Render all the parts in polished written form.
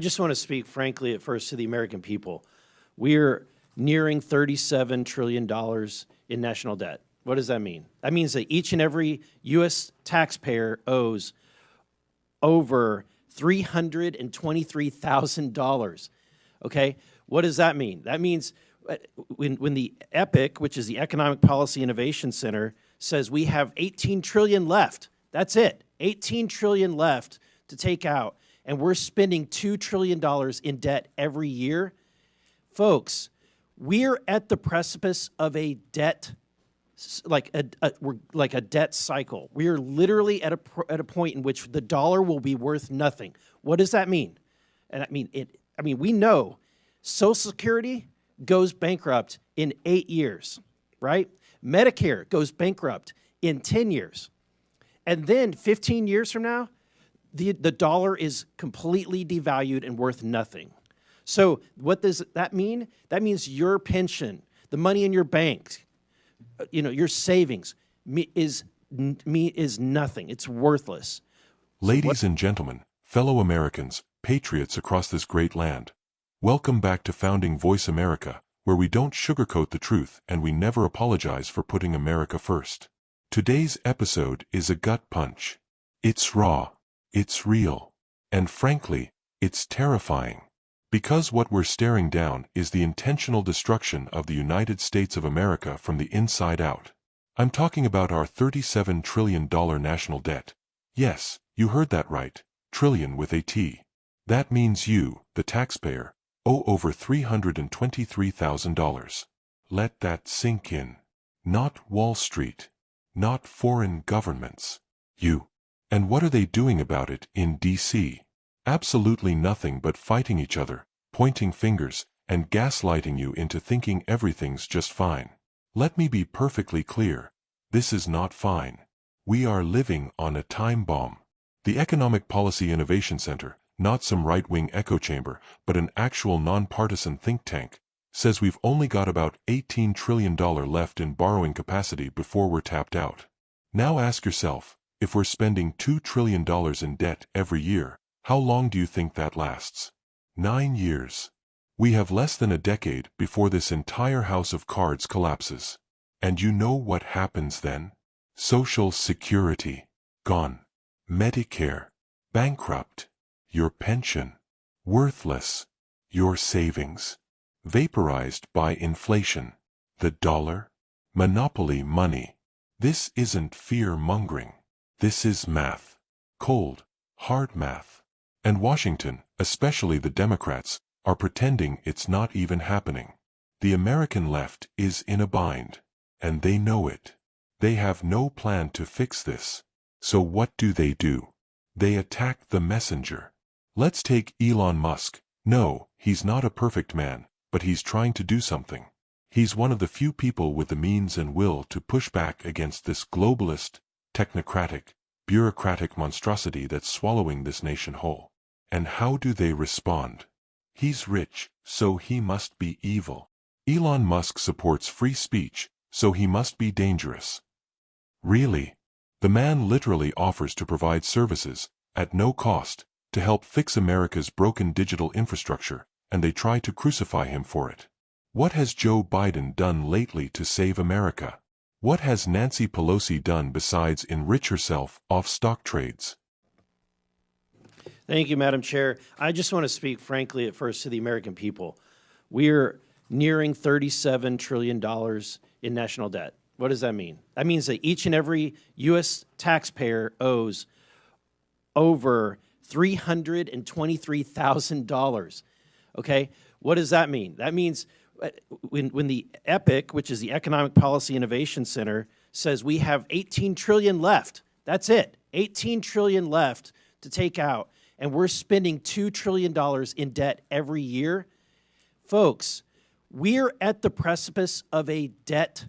I just want to speak frankly at first to the American people. We're nearing $37 trillion in national debt. What does that mean? That means that each and every U.S. taxpayer owes over $323,000. Okay? What does that mean? That means when the EPIC, which is the Economic Policy Innovation Center, says we have 18 trillion left. That's it. 18 trillion left to take out, and we're spending $2 trillion in debt every year. Folks, we're at the precipice of a debt, we're like a debt cycle. We are literally at a point in which the dollar will be worth nothing. What does that mean? And we know Social Security goes bankrupt in 8 years, right? Medicare goes bankrupt in 10 years. And then 15 years from now, the dollar is completely devalued and worth nothing. So what does that mean? That means your pension, the money in your bank, your savings is nothing. It's worthless. Ladies and gentlemen, fellow Americans, patriots across this great land, welcome back to Founding Voice America, where we don't sugarcoat the truth and we never apologize for putting America first. Today's episode is a gut punch. It's raw, it's real, and frankly, it's terrifying. Because what we're staring down is the intentional destruction of the United States of America from the inside out. I'm talking about our $37 trillion national debt. Yes, you heard that right, trillion with a T. That means you, the taxpayer, owe over $323,000. Let that sink in. Not Wall Street. Not foreign governments. You. And what are they doing about it in D.C.? Absolutely nothing but fighting each other, pointing fingers, and gaslighting you into thinking everything's just fine. Let me be perfectly clear. This is not fine. We are living on a time bomb. The Economic Policy Innovation Center, not some right-wing echo chamber, but an actual nonpartisan think tank, says we've only got about $18 trillion left in borrowing capacity before we're tapped out. Now ask yourself, if we're spending $2 trillion in debt every year, how long do you think that lasts? 9 years. We have less than a decade before this entire house of cards collapses. And you know what happens then? Social Security. Gone. Medicare. Bankrupt. Your pension. Worthless. Your savings. Vaporized by inflation. The dollar? Monopoly money. This isn't fear-mongering. This is math. Cold, hard math. And Washington, especially the Democrats, are pretending it's not even happening. The American left is in a bind. And they know it. They have no plan to fix this. So what do? They attack the messenger. Let's take Elon Musk. No, he's not a perfect man, but he's trying to do something. He's one of the few people with the means and will to push back against this globalist, technocratic, bureaucratic monstrosity that's swallowing this nation whole. And how do they respond? He's rich, so he must be evil. Elon Musk supports free speech, so he must be dangerous. Really? The man literally offers to provide services, at no cost, to help fix America's broken digital infrastructure, and they try to crucify him for it. What has Joe Biden done lately to save America? What has Nancy Pelosi done besides enrich herself off stock trades? Thank you, Madam Chair. I just want to speak frankly at first to the American people. We're nearing $37 trillion in national debt. What does that mean? That means that each and every U.S. taxpayer owes over $323,000. Okay? What does that mean? That means when the EPIC, which is the Economic Policy Innovation Center, says we have 18 trillion left. That's it. 18 trillion left to take out, and we're spending $2 trillion in debt every year. Folks, we're at the precipice of a debt,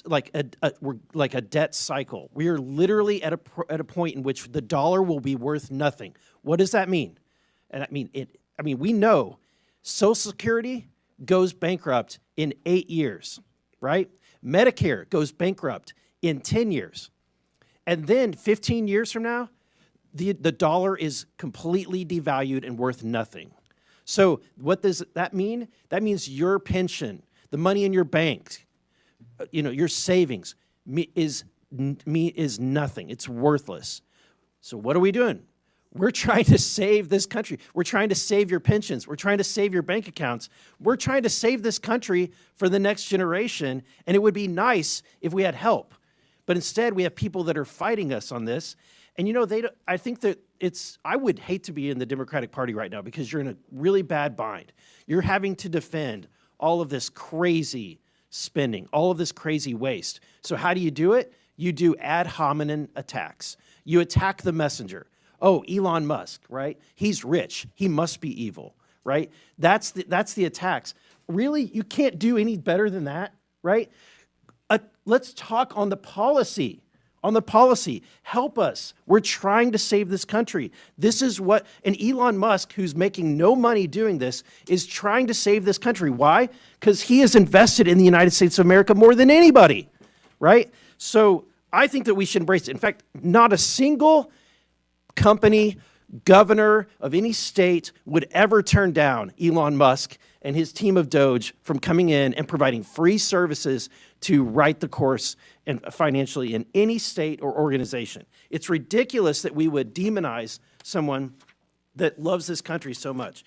we're like a debt cycle. We are literally at a point in which the dollar will be worth nothing. What does that mean? And we know Social Security goes bankrupt in 8 years, right? Medicare goes bankrupt in 10 years. And then 15 years from now, the dollar is completely devalued and worth nothing. So what does that mean? That means your pension, the money in your bank, your savings is nothing. It's worthless. So what are we doing? We're trying to save this country. We're trying to save your pensions. We're trying to save your bank accounts. We're trying to save this country for the next generation, and it would be nice if we had help. But instead, we have people that are fighting us on this. And I think that I would hate to be in the Democratic Party right now because you're in a really bad bind. You're having to defend all of this crazy spending, all of this crazy waste. So how do you do it? You do ad hominem attacks. You attack the messenger. Oh, Elon Musk, right? He's rich. He must be evil, right? That's the attacks. Really? You can't do any better than that, right? Let's talk on the policy. Help us. We're trying to save this country. This is and Elon Musk, who's making no money doing this, is trying to save this country. Why? Because he has invested in the United States of America more than anybody, right? So I think that we should embrace it. In fact, not a single company, governor of any state would ever turn down Elon Musk and his team of Doge from coming in and providing free services to right the course and financially in any state or organization. It's ridiculous that we would demonize someone that loves this country so much.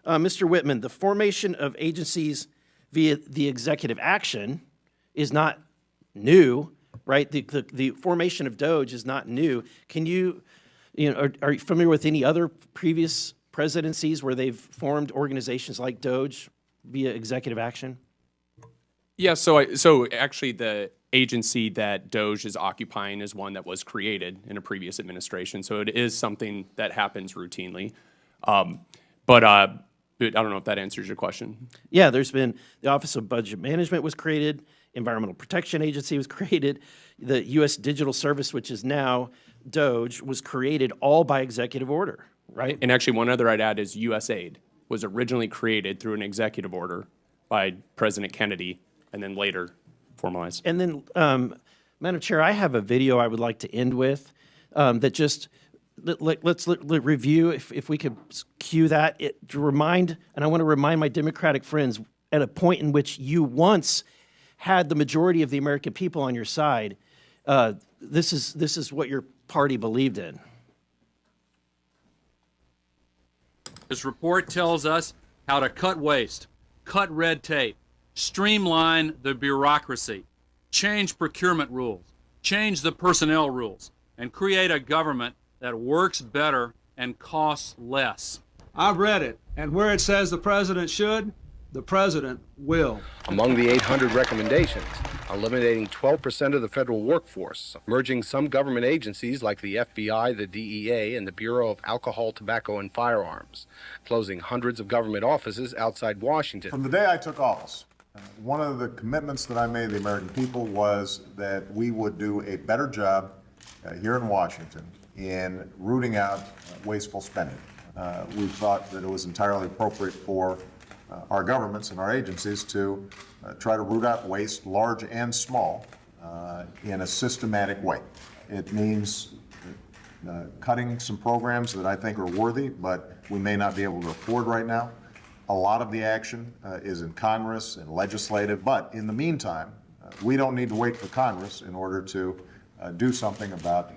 Mr. Whitman, the formation of agencies via the executive action is not new, right? The formation of Doge is not new. Can you, are you familiar with any other previous presidencies where they've formed organizations like Doge via executive action? Yeah, so actually the agency that Doge is occupying is one that was created in a previous administration. So it is something that happens routinely. But I don't know if that answers your question. Yeah, there's been the Office of Budget Management was created, Environmental Protection Agency was created, the U.S. Digital Service, which is now Doge, was created all by executive order, right? And actually one other I'd add is USAID was originally created through an executive order by President Kennedy and then later formalized. And then, Madam Chair, I have a video I would like to end with that just, let's review, if we could cue that, to remind, and I want to remind my Democratic friends, at a point in which you once had the majority of the American people on your side, this is what your party believed in. This report tells us how to cut waste, cut red tape, streamline the bureaucracy, change procurement rules, change the personnel rules, and create a government that works better and costs less. I've read it, and where it says the president should, the president will. Among the 800 recommendations, eliminating 12% of the federal workforce, merging some government agencies like the FBI, the DEA, and the Bureau of Alcohol, Tobacco, and Firearms, closing hundreds of government offices outside Washington. From the day I took office, one of the commitments that I made to the American people was that we would do a better job here in Washington in rooting out wasteful spending. We thought that it was entirely appropriate for our governments and our agencies to try to root out waste, large and small, in a systematic way. It means cutting some programs that I think are worthy, but we may not be able to afford right now. A lot of the action is in Congress and legislative, but in the meantime, we don't need to wait for Congress in order to do something about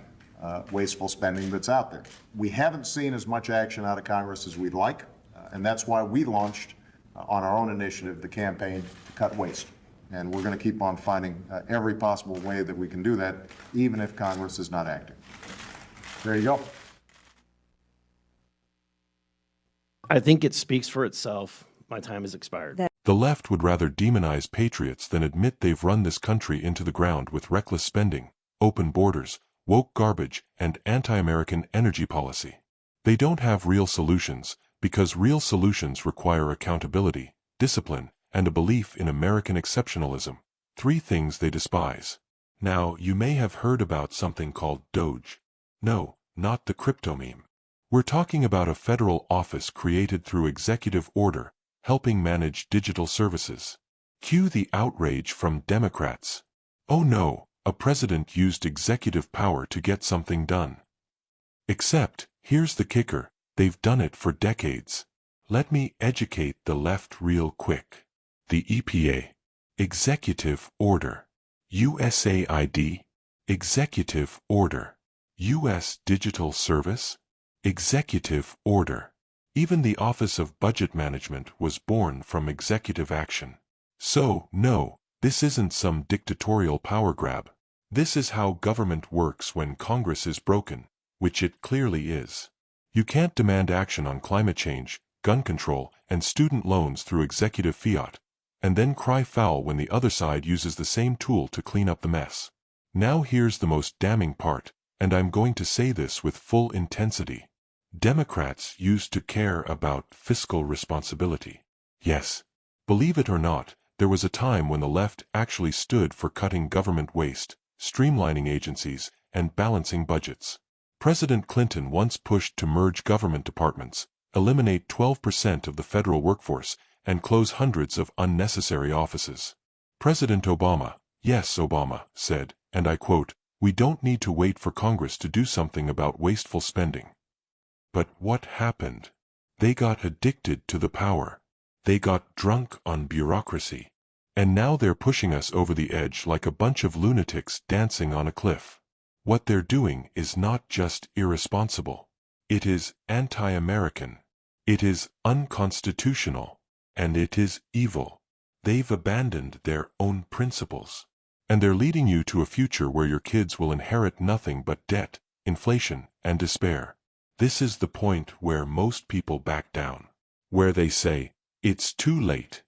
wasteful spending that's out there. We haven't seen as much action out of Congress as we'd like, and that's why we launched on our own initiative the campaign to cut waste. And we're going to keep on finding every possible way that we can do that, even if Congress is not acting. There you go. I think it speaks for itself. My time has expired. The left would rather demonize patriots than admit they've run this country into the ground with reckless spending, open borders, woke garbage, and anti-American energy policy. They don't have real solutions, because real solutions require accountability, discipline, and a belief in American exceptionalism, 3 things they despise. Now, you may have heard about something called Doge. No, not the crypto meme. We're talking about a federal office created through executive order, helping manage digital services. Cue the outrage from Democrats. Oh no, a president used executive power to get something done. Except, here's the kicker, they've done it for decades. Let me educate the left real quick. The EPA. Executive Order. USAID. Executive Order. U.S. Digital Service. Executive Order. Even the Office of Budget Management was born from executive action. So, no, this isn't some dictatorial power grab. This is how government works when Congress is broken, which it clearly is. You can't demand action on climate change, gun control, and student loans through executive fiat, and then cry foul when the other side uses the same tool to clean up the mess. Now here's the most damning part, and I'm going to say this with full intensity. Democrats used to care about fiscal responsibility. Yes, believe it or not, there was a time when the left actually stood for cutting government waste, streamlining agencies, and balancing budgets. President Clinton once pushed to merge government departments, eliminate 12% of the federal workforce, and close hundreds of unnecessary offices. President Obama, yes, Obama, said, and I quote, "We don't need to wait for Congress to do something about wasteful spending." But what happened? They got addicted to the power. They got drunk on bureaucracy. And now they're pushing us over the edge like a bunch of lunatics dancing on a cliff. What they're doing is not just irresponsible. It is anti-American. It is unconstitutional. And it is evil. They've abandoned their own principles. And they're leading you to a future where your kids will inherit nothing but debt, inflation, and despair. This is the point where most people back down. Where they say, it's too late.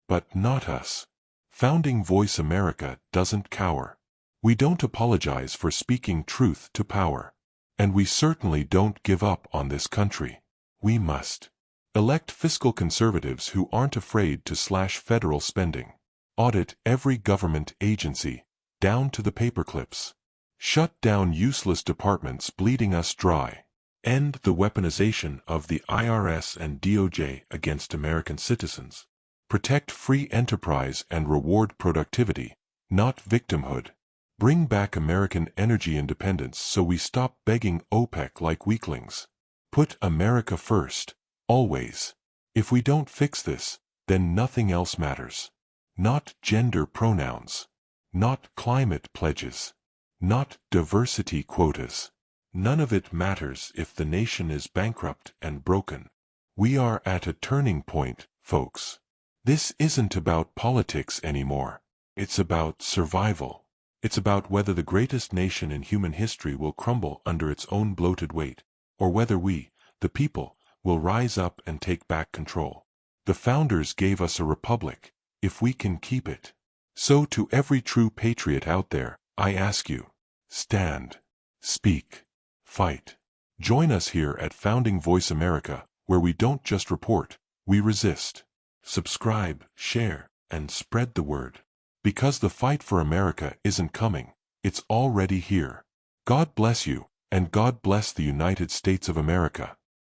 But not us. Founding Voice America doesn't cower. We don't apologize for speaking truth to power. And we certainly don't give up on this country. We must elect fiscal conservatives who aren't afraid to slash federal spending. Audit every government agency, down to the paperclips. Shut down useless departments bleeding us dry. End the weaponization of the IRS and DOJ against American citizens. Protect free enterprise and reward productivity, not victimhood. Bring back American energy independence so we stop begging OPEC like weaklings. Put America first, always. If we don't fix this, then nothing else matters. Not gender pronouns. Not climate pledges. Not diversity quotas. None of it matters if the nation is bankrupt and broken. We are at a turning point, folks. This isn't about politics anymore. It's about survival. It's about whether the greatest nation in human history will crumble under its own bloated weight, or whether we, the people, will rise up and take back control. The founders gave us a republic, if we can keep it. So to every true patriot out there, I ask you, stand, speak, fight. Join us here at Founding Voice America, where we don't just report, we resist. Subscribe, share, and spread the word. Because the fight for America isn't coming, it's already here. God bless you, and God bless the United States of America.